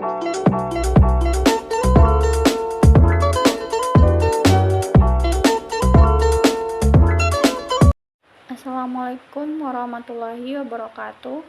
Assalamualaikum warahmatullahi wabarakatuh.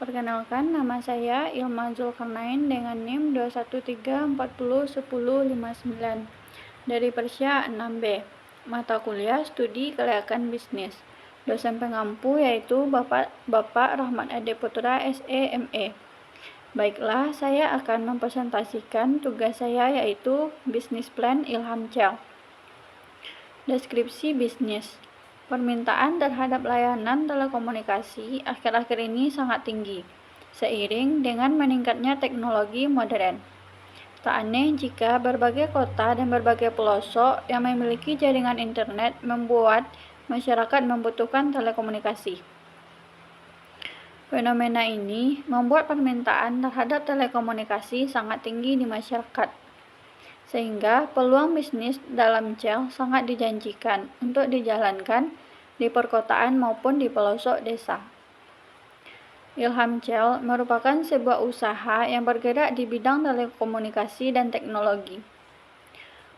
Perkenalkan, nama saya Ilma Zulkarnain dengan NIM 213401059 dari Persya 6B. Mata kuliah Studi Kelayakan Bisnis. Dosen pengampu yaitu Bapak Rahmat Ade Putra SE.ME. Baiklah, saya akan mempresentasikan tugas saya yaitu Business Plan Ilham Chel. Deskripsi bisnis. Permintaan terhadap layanan telekomunikasi akhir-akhir ini sangat tinggi, seiring dengan meningkatnya teknologi modern. Tak aneh jika berbagai kota dan berbagai pelosok yang memiliki jaringan internet membuat masyarakat membutuhkan telekomunikasi. Fenomena ini membuat permintaan terhadap telekomunikasi sangat tinggi di masyarakat, sehingga peluang bisnis dalam Chel sangat dijanjikan untuk dijalankan di perkotaan maupun di pelosok desa. Ilham Chel merupakan sebuah usaha yang bergerak di bidang telekomunikasi dan teknologi.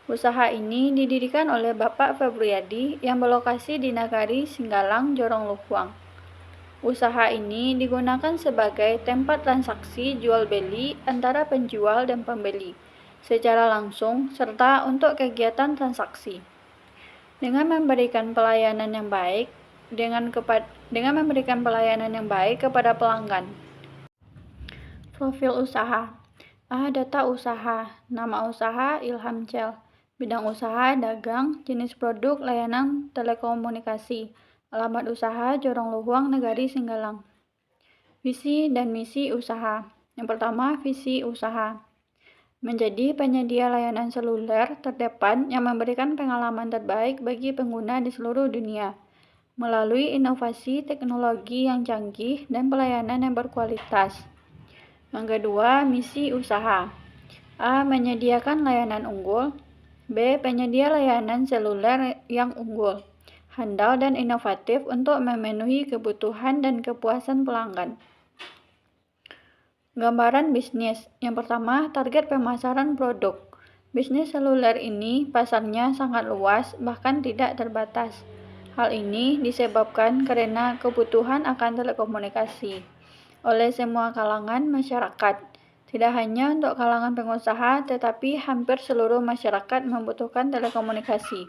Usaha ini didirikan oleh Bapak Febriadi yang berlokasi di Nagari Singgalang, Jorong Luhuang. Usaha ini digunakan sebagai tempat transaksi jual-beli antara penjual dan pembeli secara langsung serta untuk kegiatan transaksi. Dengan memberikan pelayanan yang baik kepada pelanggan. Profil usaha. Data usaha. Nama usaha Ilham Chel. Bidang usaha dagang, jenis produk layanan telekomunikasi. Alamat usaha Jorong Luhuang, Nagari Singgalang. Visi dan misi usaha. Yang pertama, visi usaha. Menjadi penyedia layanan seluler terdepan yang memberikan pengalaman terbaik bagi pengguna di seluruh dunia melalui inovasi teknologi yang canggih dan pelayanan yang berkualitas. Yang kedua, misi usaha. A. Menyediakan layanan unggul. B. Penyedia layanan seluler yang unggul, handal dan inovatif untuk memenuhi kebutuhan dan kepuasan pelanggan. Gambaran bisnis. Yang pertama, target pemasaran produk. Bisnis seluler ini pasarnya sangat luas, bahkan tidak terbatas. Hal ini disebabkan karena kebutuhan akan telekomunikasi oleh semua kalangan masyarakat. Tidak hanya untuk kalangan pengusaha, tetapi hampir seluruh masyarakat membutuhkan telekomunikasi.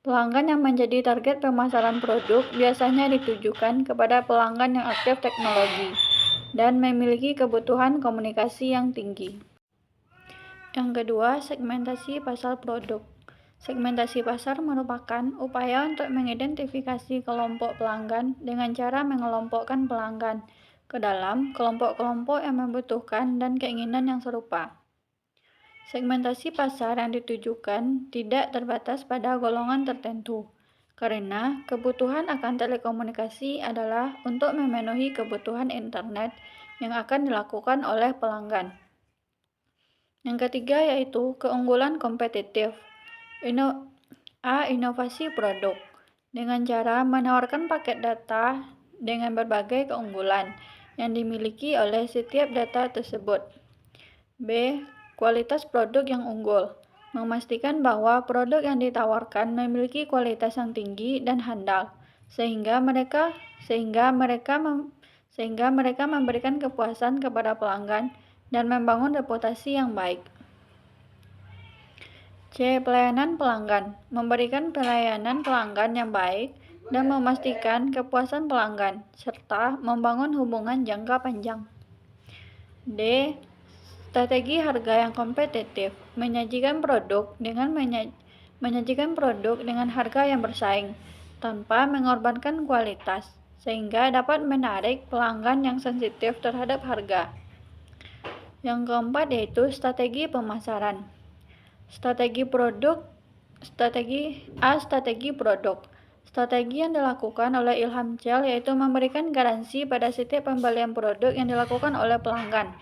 Pelanggan yang menjadi target pemasaran produk biasanya ditujukan kepada pelanggan yang aktif teknologi dan memiliki kebutuhan komunikasi yang tinggi. Yang kedua, segmentasi pasar produk. Segmentasi pasar merupakan upaya untuk mengidentifikasi kelompok pelanggan dengan cara mengelompokkan pelanggan ke dalam kelompok-kelompok yang membutuhkan dan keinginan yang serupa. Segmentasi pasar yang ditujukan tidak terbatas pada golongan tertentu, karena kebutuhan akan telekomunikasi adalah untuk memenuhi kebutuhan internet yang akan dilakukan oleh pelanggan. Yang ketiga yaitu keunggulan kompetitif. Inovasi produk dengan cara menawarkan paket data dengan berbagai keunggulan yang dimiliki oleh setiap data tersebut. B. Kualitas produk yang unggul. Memastikan bahwa produk yang ditawarkan memiliki kualitas yang tinggi dan handal, sehingga mereka memberikan kepuasan kepada pelanggan dan membangun reputasi yang baik. C. Pelayanan pelanggan. Memberikan pelayanan pelanggan yang baik dan memastikan kepuasan pelanggan, serta membangun hubungan jangka panjang. D. Strategi harga yang kompetitif. Menyajikan produk dengan harga yang bersaing, tanpa mengorbankan kualitas, sehingga dapat menarik pelanggan yang sensitif terhadap harga. Yang keempat yaitu strategi pemasaran. Strategi produk. Strategi yang dilakukan oleh Ilham Chel yaitu memberikan garansi pada setiap pembelian produk yang dilakukan oleh pelanggan.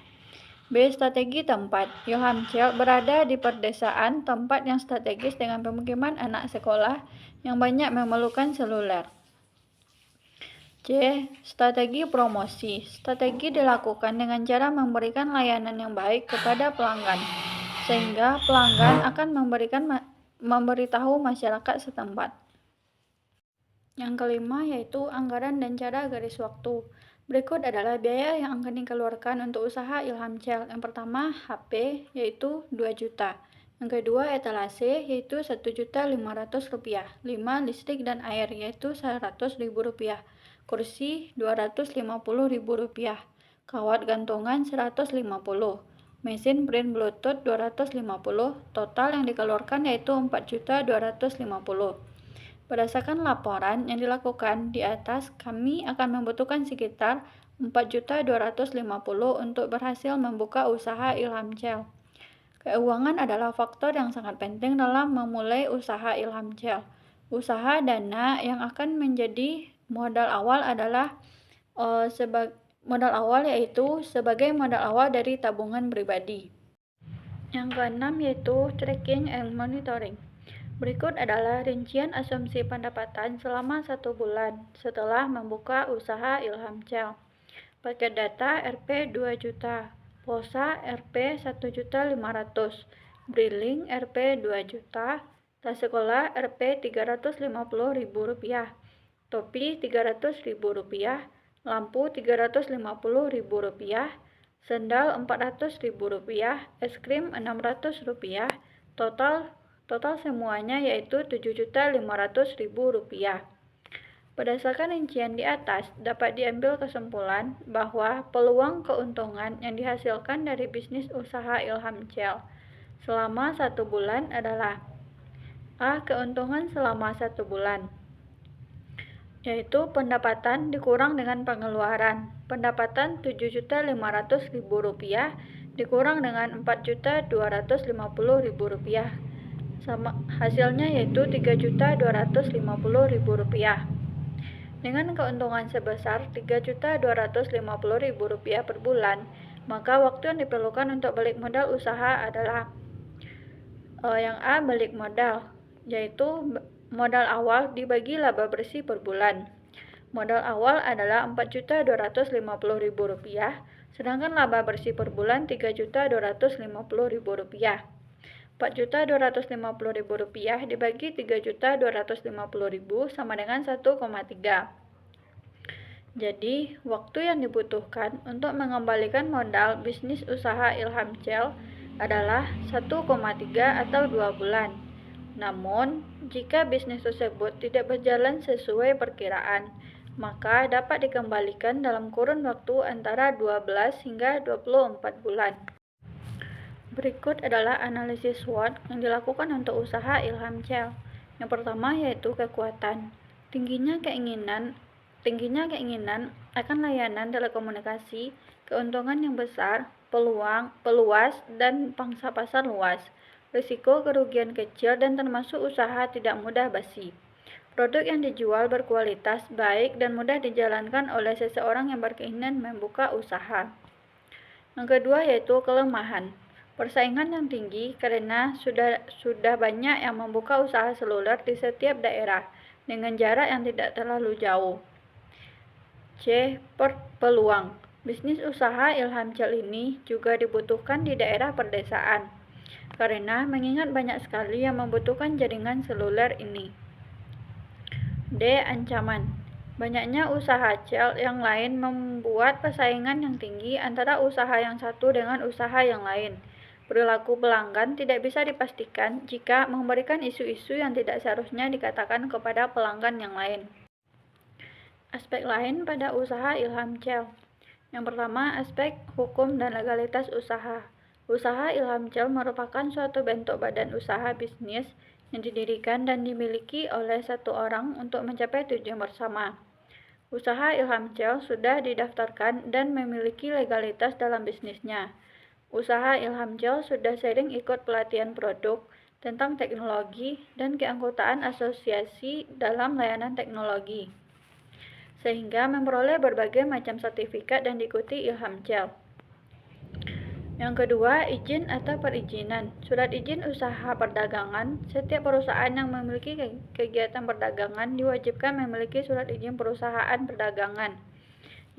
B. Strategi tempat. Ilham Chel berada di perdesaan, tempat yang strategis dengan pemukiman anak sekolah yang banyak memerlukan seluler. C. Strategi promosi. Strategi dilakukan dengan cara memberikan layanan yang baik kepada pelanggan, sehingga pelanggan akan memberitahu masyarakat setempat. Yang kelima yaitu anggaran dan cara garis waktu. Berikut adalah biaya yang akan dikeluarkan untuk usaha Ilham Cell. Yang pertama, HP, yaitu 2 juta. Yang kedua, etalase, yaitu Rp1.500.000. 5. Listrik dan air, yaitu Rp100.000. Kursi, Rp250.000. Kawat gantungan, 150. Mesin print Bluetooth, 250. Total yang dikeluarkan yaitu Rp4.250.000. Berdasarkan laporan yang dilakukan di atas, kami akan membutuhkan sekitar Rp4.250.000 untuk berhasil membuka usaha Ilham Cell. Keuangan adalah faktor yang sangat penting dalam memulai usaha Ilham Cell. Usaha dana yang akan menjadi modal awal adalah sebagai modal awal dari tabungan pribadi. Yang keenam yaitu tracking and monitoring. Berikut adalah rincian asumsi pendapatan selama 1 bulan setelah membuka usaha Ilham Cell. Paket data Rp 2 juta, pulsa Rp 1.500.000, briling Rp 2 juta, tas sekolah Rp 350.000, topi Rp300.000, lampu Rp350.000, sendal Rp400.000, es krim Rp600.000, total semuanya yaitu Rp7.500.000. Berdasarkan rincian di atas, dapat diambil kesimpulan bahwa peluang keuntungan yang dihasilkan dari bisnis usaha Ilham Cell selama 1 bulan adalah A. Keuntungan selama 1 bulan, yaitu pendapatan dikurang dengan pengeluaran. Pendapatan Rp7.500.000 dikurang dengan Rp4.250.000. Hasilnya yaitu Rp3.250.000. Dengan keuntungan sebesar Rp3.250.000 per bulan, maka waktu yang diperlukan untuk balik modal usaha adalah yang A. Balik modal, yaitu modal awal dibagi laba bersih per bulan. Modal awal adalah Rp4.250.000, sedangkan laba bersih per bulan Rp3.250.000. Rp4.250.000 dibagi Rp3.250.000 sama dengan 1,3. Jadi, waktu yang dibutuhkan untuk mengembalikan modal bisnis usaha Ilham Cell adalah 1,3 atau 2 bulan. Namun, jika bisnis tersebut tidak berjalan sesuai perkiraan, maka dapat dikembalikan dalam kurun waktu antara 12 hingga 24 bulan. Berikut adalah analisis SWOT yang dilakukan untuk usaha Ilham Cell. Yang pertama yaitu kekuatan. Tingginya keinginan akan layanan telekomunikasi, keuntungan yang besar, peluas dan pangsa pasar luas, risiko kerugian kecil dan termasuk usaha tidak mudah basi. Produk yang dijual berkualitas baik dan mudah dijalankan oleh seseorang yang berkeinginan membuka usaha. Yang kedua yaitu kelemahan. Persaingan yang tinggi karena sudah banyak yang membuka usaha seluler di setiap daerah dengan jarak yang tidak terlalu jauh. C. Peluang. Bisnis usaha Ilham Cell ini juga dibutuhkan di daerah perdesaan karena mengingat banyak sekali yang membutuhkan jaringan seluler ini. D. Ancaman. Banyaknya usaha Cell yang lain membuat persaingan yang tinggi antara usaha yang satu dengan usaha yang lain. Perilaku pelanggan tidak bisa dipastikan jika memberikan isu-isu yang tidak seharusnya dikatakan kepada pelanggan yang lain. Aspek lain pada usaha Ilham Cell. Yang pertama, aspek hukum dan legalitas usaha. Usaha Ilham Cell merupakan suatu bentuk badan usaha bisnis yang didirikan dan dimiliki oleh satu orang untuk mencapai tujuan bersama. Usaha Ilham Cell sudah didaftarkan dan memiliki legalitas dalam bisnisnya. Usaha Ilham Cell sudah sering ikut pelatihan produk tentang teknologi dan keanggotaan asosiasi dalam layanan teknologi, sehingga memperoleh berbagai macam sertifikat dan diikuti Ilham Cell. Yang kedua, izin atau perizinan. Surat izin usaha perdagangan. Setiap perusahaan yang memiliki kegiatan perdagangan diwajibkan memiliki surat izin perusahaan perdagangan,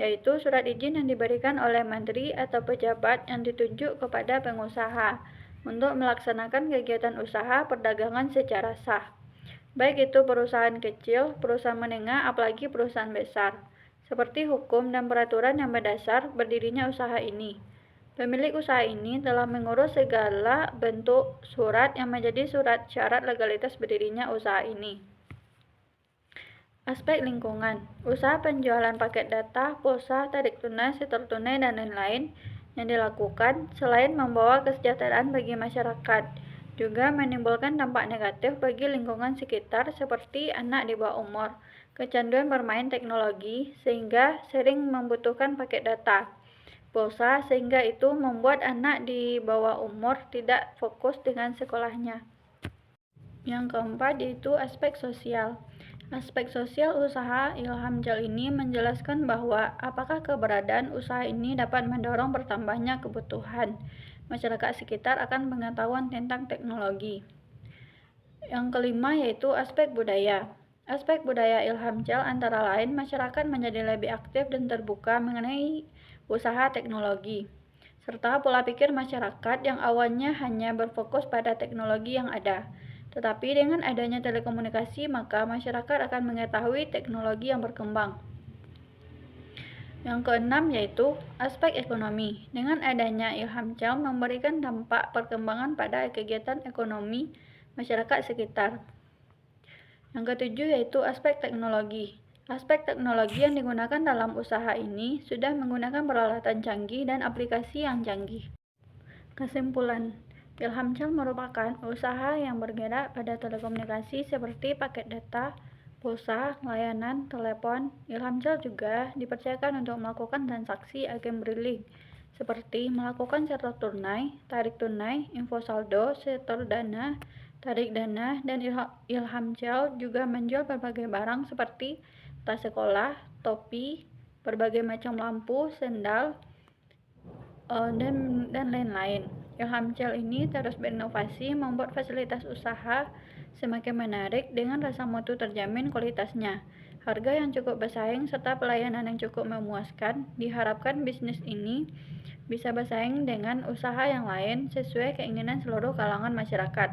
yaitu surat izin yang diberikan oleh menteri atau pejabat yang ditunjuk kepada pengusaha untuk melaksanakan kegiatan usaha perdagangan secara sah. Baik itu perusahaan kecil, perusahaan menengah, apalagi perusahaan besar. Seperti hukum dan peraturan yang berdasar berdirinya usaha ini. Pemilik usaha ini telah mengurus segala bentuk surat yang menjadi surat syarat legalitas berdirinya usaha ini. Aspek lingkungan, usaha penjualan paket data, pulsa, tarik tunai, setor tunai, dan lain-lain yang dilakukan selain membawa kesejahteraan bagi masyarakat, juga menimbulkan dampak negatif bagi lingkungan sekitar seperti anak di bawah umur, kecanduan bermain teknologi sehingga sering membutuhkan paket data, pulsa sehingga itu membuat anak di bawah umur tidak fokus dengan sekolahnya. Yang keempat yaitu aspek sosial. Aspek sosial usaha Ilham Jal ini menjelaskan bahwa apakah keberadaan usaha ini dapat mendorong bertambahnya kebutuhan masyarakat sekitar akan pengetahuan tentang teknologi. Yang kelima yaitu aspek budaya. Aspek budaya Ilham Jal antara lain masyarakat menjadi lebih aktif dan terbuka mengenai usaha teknologi, serta pola pikir masyarakat yang awalnya hanya berfokus pada teknologi yang ada. Tetapi dengan adanya telekomunikasi, maka masyarakat akan mengetahui teknologi yang berkembang. Yang keenam yaitu aspek ekonomi. Dengan adanya Ilham Jal memberikan dampak perkembangan pada kegiatan ekonomi masyarakat sekitar. Yang ketujuh yaitu aspek teknologi. Aspek teknologi yang digunakan dalam usaha ini sudah menggunakan peralatan canggih dan aplikasi yang canggih. Kesimpulan, Ilham Jal merupakan usaha yang bergerak pada telekomunikasi seperti paket data, pulsa, layanan, telepon. Ilham Jal juga dipercayakan untuk melakukan transaksi agen briling seperti melakukan setor tunai, tarik tunai, info saldo, setor dana, tarik dana, dan Ilham Jal juga menjual berbagai barang seperti tas sekolah, topi, berbagai macam lampu, sendal, dan lain-lain. Ilham Jal ini terus berinovasi membuat fasilitas usaha semakin menarik dengan rasa mutu terjamin kualitasnya, harga yang cukup bersaing, serta pelayanan yang cukup memuaskan. Diharapkan bisnis ini bisa bersaing dengan usaha yang lain sesuai keinginan seluruh kalangan masyarakat.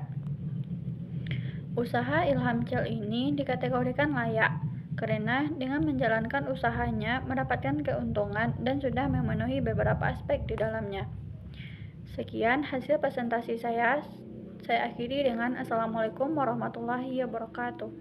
Usaha Ilham Jal ini dikategorikan layak karena dengan menjalankan usahanya mendapatkan keuntungan dan sudah memenuhi beberapa aspek di dalamnya. Sekian hasil presentasi saya. Saya akhiri dengan Assalamualaikum warahmatullahi wabarakatuh.